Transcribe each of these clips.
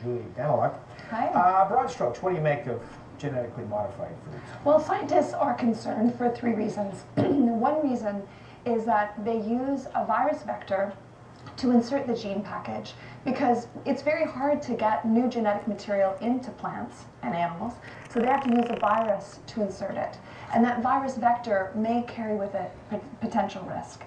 Julie Daniluk. Hi. Broad strokes, what do you make of genetically modified foods? Well, scientists are concerned for three reasons. One reason is that they use a virus vector to insert the gene package because it's very hard to get new genetic material into plants and animals, so they have to use a virus to insert it. And that virus vector may carry with it potential risk.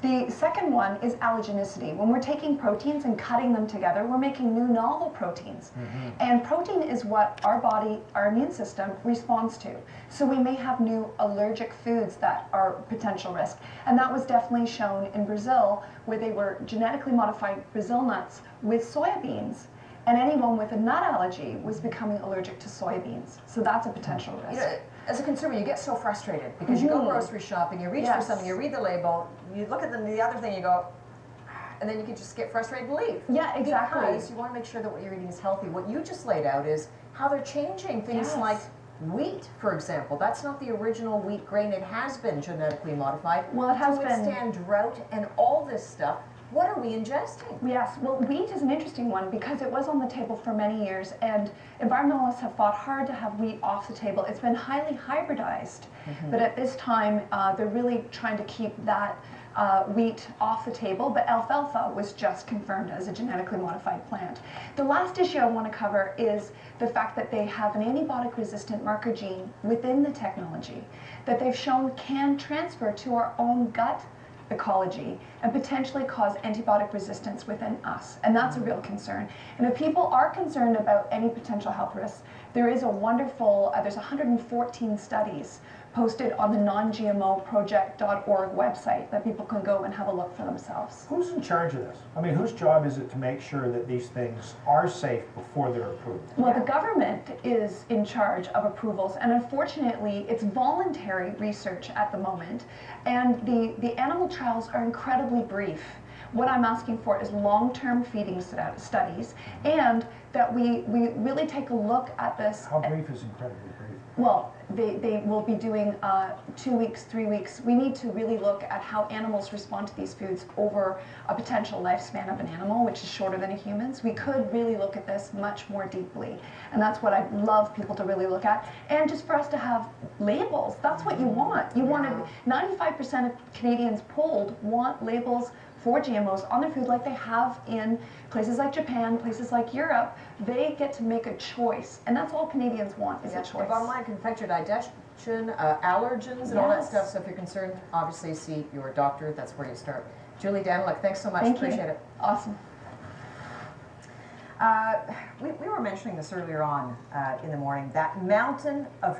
The second one is allogenicity. When we're taking proteins and cutting them together, we're making new novel proteins. And protein is what our body, our immune system, responds to. So we may have new allergic foods that are potential risk. And that was definitely shown in Brazil, where they were genetically modified Brazil nuts with soybeans. And anyone with a nut allergy was becoming allergic to soybeans. So that's a potential risk. You know, as a consumer, you get so frustrated because you go grocery shopping, you reach for something, you read the label, you look at the other thing, you go, and then you can just get frustrated and leave. Yeah, exactly. Because you want to make sure that what you're eating is healthy. What you just laid out is how they're changing things like wheat, for example. That's not the original wheat grain. It has been genetically modified well, it has to withstand drought and all this stuff. What are we ingesting? Yes, well, wheat is an interesting one because it was on the table for many years, and environmentalists have fought hard to have wheat off the table. It's been highly hybridized, but at this time, they're really trying to keep that wheat off the table, but alfalfa was just confirmed as a genetically modified plant. The last issue I want to cover is the fact that they have an antibiotic-resistant marker gene within the technology that they've shown can transfer to our own gut ecology and potentially cause antibiotic resistance within us. And that's a real concern. And if people are concerned about any potential health risks, there is a wonderful, there's 114 studies posted on the non-GMOproject.org website that people can go and have a look for themselves. Who's in charge of this? I mean, whose job is it to make sure that these things are safe before they're approved? Well, the government is in charge of approvals, and unfortunately, it's voluntary research at the moment, and the animal trials are incredibly brief. What I'm asking for is long-term feeding studies, and that we really take a look at this. How brief is incredibly brief? Well, they will be doing 2 weeks, 3 weeks. We need to really look at how animals respond to these foods over a potential lifespan of an animal, which is shorter than a human's. We could really look at this much more deeply. And that's what I'd love people to really look at. And just for us to have labels, that's what you want. You want to, 95% of Canadians polled want labels for GMOs on their food like they have in places like Japan, places like Europe. They get to make a choice, and that's all Canadians want is a choice. Bottom line, can affect your digestion, allergens, and all that stuff. So if you're concerned, obviously see your doctor. That's where you start. Julie Daniluk, thanks so much. Appreciate it. Awesome. We were mentioning this earlier on in the morning, that mountain of